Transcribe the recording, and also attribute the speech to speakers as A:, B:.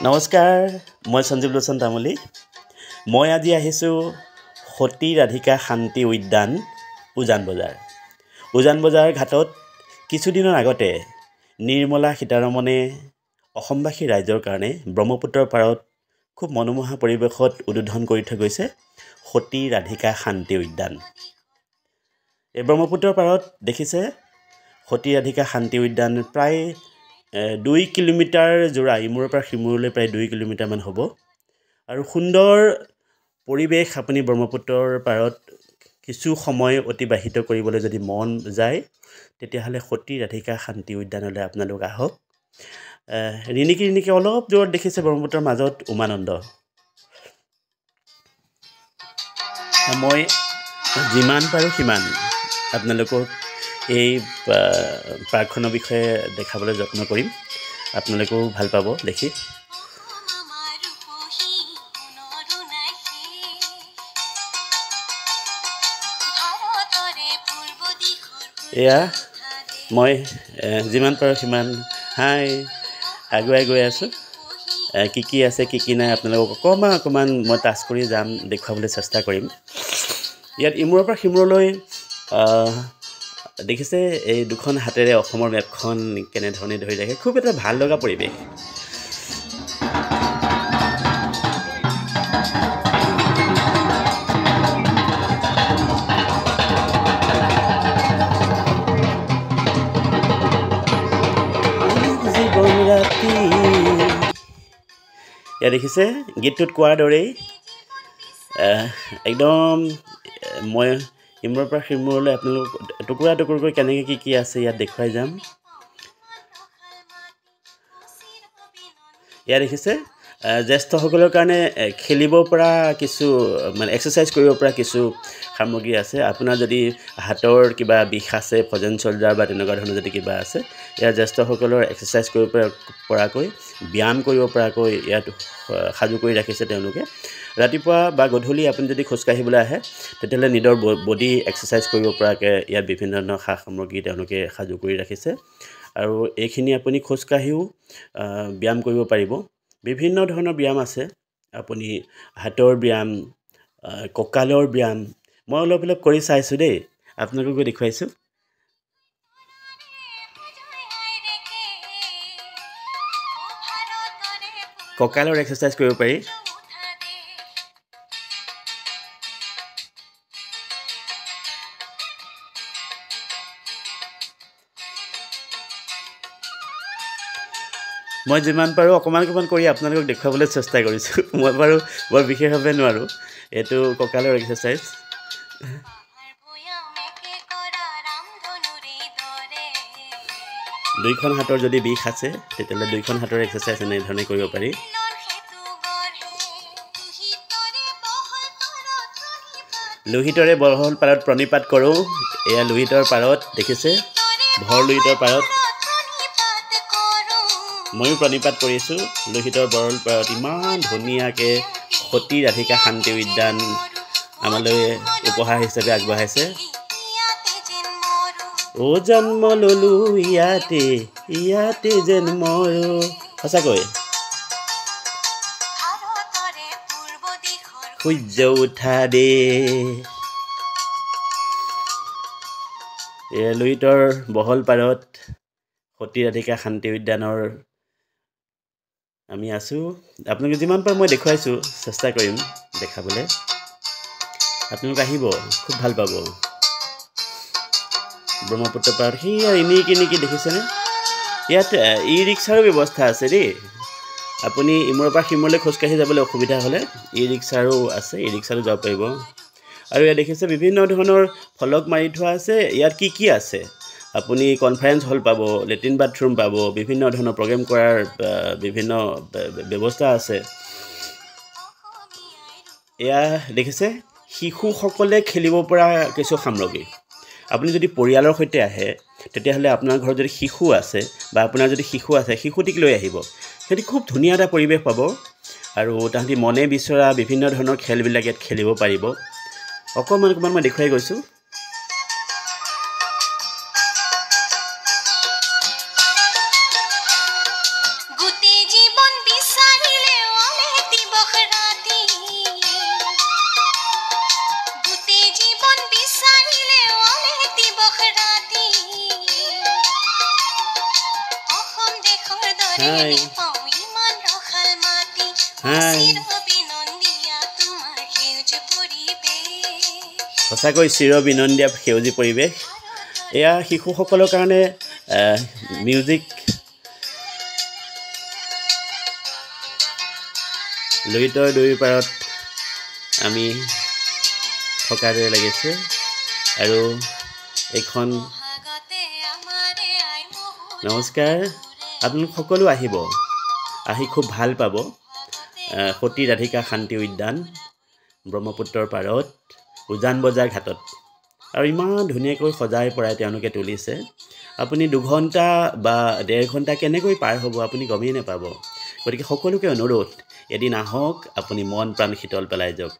A: নমস্কাৰ মই সঞ্জীৱ লোচন তামুলী মই আজি আহিছোঁ সতী ৰাধিকা শান্তি উদ্যান উজান বজাৰ ঘাটত কিছুদিনৰ আগতে নিৰ্মলা সীতাৰমণে অসমবাসী ৰাইজৰ কাৰণে ব্ৰহ্মপুত্ৰৰ পাৰত খুব মনোমোহা পৰিৱেশত উদ্বোধন কৰি থৈ গৈছে সতী ৰাধিকা শান্তি উদ্যান। এই ব্ৰহ্মপুত্ৰৰ পাৰত দেখিছে সতী ৰাধিকা শান্তি উদ্যান প্ৰায় 2 কিলোমিটাৰ জোৰা ইমূৰৰ পৰা সিমূৰলৈ প্ৰায় 2 কিলোমিটাৰমান হ'ব আৰু সুন্দৰ পৰিৱেশ। আপুনি ব্ৰহ্মপুত্ৰৰ পাৰত কিছু সময় অতিবাহিত কৰিবলৈ যদি মন যায় তেতিয়াহ'লে সতী ৰাধিকা শান্তি উদ্যানলৈ আপোনালোক আহক। ৰিণিকি অলপ দূৰত দেখিছে ব্ৰহ্মপুত্ৰৰ মাজত উমানন্দ। মই যিমান পাৰোঁ সিমান আপোনালোকক এই পাৰ্কখনৰ বিষয়ে দেখাবলৈ যত্ন কৰিম। আপোনালোকেও ভাল পাব দেখি। এয়া মই যিমান পাৰোঁ সিমান আগুৱাই গৈ আছোঁ। কি আছে কি নাই আপোনালোকক অকণমান মই টাচ কৰি যাম, দেখুৱাবলৈ চেষ্টা কৰিম। ইয়াত ইমূৰৰ পৰা সিমূৰলৈ দেখিছে এই দুখন হাতেৰে অসমৰ মেপখন কেনেধৰণে ধৰি ৰাখে। খুব এটা ভাল লগা পৰিৱেশ। ইয়াত দেখিছে গীতটোত কোৱাৰ দৰেই একদম মই ইমূৰৰ পৰা সিমূৰলৈ আপোনালোক টুকুৰকৈ কেনেকৈ কি আছে ইয়াত দেখুৱাই যাম। ইয়াত দেখিছে জ্যেষ্ঠসকলৰ কাৰণে খেলিব পৰা কিছু এক্সাৰচাইজ কৰিব পৰা কিছু সামগ্ৰী আছে। আপোনাৰ যদি হাতৰ কিবা বিষ আছে, ভজন চলজাৰ বা তেনেকুৱা ধৰণৰ যদি কিবা আছে, ইয়াত জ্যেষ্ঠসকলৰ এক্সাৰচাইজ কৰিব পৰাকৈ ব্যায়াম কৰিব পৰাকৈ ইয়াত সাজু কৰি ৰাখিছে তেওঁলোকে। ৰাতিপুৱা বা গধূলি আপুনি যদি খোজকাঢ়িবলৈ আহে তেতিয়াহ'লে নিজৰ বডি এক্সাৰচাইজ কৰিব পৰাকৈ ইয়াত বিভিন্ন ধৰণৰ সা সামগ্ৰী তেওঁলোকে সাজু কৰি ৰাখিছে আৰু এইখিনি আপুনি খোজকাঢ়িও ব্যায়াম কৰিব পাৰিব। বিভিন্ন ধৰণৰ ব্যায়াম আছে। আপুনি হাতৰ ব্যায়াম, কঁকালৰ ব্যায়াম মই অলপ কৰি চাইছোঁ দেই, আপোনালোককো দেখুৱাইছোঁ। কঁকালৰ এক্সাৰচাইজ কৰিব পাৰি। মই যিমান পাৰোঁ অকণমান কৰি আপোনালোকক দেখুৱাবলৈ চেষ্টা কৰিছোঁ। মই বাৰু বৰ বিশেষভাৱে নোৱাৰোঁ। এইটো কঁকালৰ এক্সাৰচাইজ। দুইখন হাতৰ যদি বিষ আছে তেতিয়াহ'লে দুইখন হাতৰ এক্সাৰচাইজ এনেধৰণে কৰিব পাৰি। লোহিতৰে বহল পাৰত প্ৰণিপাত কৰোঁ। এয়া লোহিতৰ পাৰত দেখিছে, ভৰ লোহিতৰ পাৰত ময়ো প্ৰণিপাত কৰিছোঁ। লোহিতৰ বৰল পাৰত ইমান ধুনীয়াকৈ সতী ৰাধিকা শান্তি উদ্যান আমালৈ উপহাৰ হিচাপে আগবঢ়াইছে। অ জন্ম ললো ইয়াতে যেন মৰো। সঁচাকৈ সূৰ্য উঠা দে। এয়া লোহিতৰ বহল পাৰত সতী ৰাধিকা শান্তি উদ্যানৰ আমি আছোঁ। আপোনালোকে যিমান পাৰে মই দেখুৱাইছোঁ, চেষ্টা কৰিম দেখাবলৈ। আপোনালোক আহিব, খুব ভাল পাব। ব্ৰহ্মপুত্ৰ পাৰত সেয়া এনেকৈ দেখিছেনে? ইয়াত ই ৰিক্সাৰো ব্যৱস্থা আছে দেই। আপুনি ইমূৰৰ পৰা সিমূৰলৈ খোজকাঢ়ি যাবলৈ অসুবিধা হ'লে ই ৰিক্সাৰো আছে, ই ৰিক্সাৰো যাব পাৰিব। আৰু ইয়াত দেখিছে বিভিন্ন ধৰণৰ ফলক মাৰি থোৱা আছে। ইয়াত কি আছে আপুনি কনফাৰেঞ্চ হল পাব, লেট্ৰিন বাথৰুম পাব, বিভিন্ন ধৰণৰ প্ৰগ্ৰেম কৰাৰ বিভিন্ন ব্যৱস্থা আছে। এয়া দেখিছে শিশুসকলে খেলিব পৰা কিছু সামগ্ৰী। আপুনি যদি পৰিয়ালৰ সৈতে আহে তেতিয়াহ'লে আপোনাৰ ঘৰত যদি শিশু আছে বা আপোনাৰ যদি শিশু আছে, শিশুটিক লৈ আহিব। সিহঁতি খুব ধুনীয়া এটা পৰিৱেশ পাব আৰু তাহাঁতি মনে বিচৰা বিভিন্ন ধৰণৰ খেলবিলাক ইয়াত খেলিব পাৰিব। অকণমান মই দেখুৱাই গৈছোঁ।
B: গোটেই জীৱন বিচাৰি
A: হাই হাই সঁচাকৈ চিৰ বিনন্দীয়া সেউজী পৰিৱেশ এয়া শিশুসকলৰ কাৰণে মিউজিক লুইতৰ দুই পাৰত আমি থকাৰ দৰে লাগিছে আৰু এইখন নমস্কাৰ আপোনালোক সকলো আহিব আহি খুব ভাল পাব সতী ৰাধিকা শান্তি উদ্যান ব্ৰহ্মপুত্ৰৰ পাৰত উজান বজাৰ ঘাটত আৰু ইমান ধুনীয়াকৈ সজাই পৰাই তেওঁলোকে তুলিছে আপুনি 2 ঘণ্টা বা 1.5 ঘণ্টা কেনেকৈ পাৰ হ'ব আপুনি গমেই নাপাব গতিকে সকলোকে অনুৰোধ এদিন আহক আপুনি মন প্ৰাণ শীতল পেলাই যাওক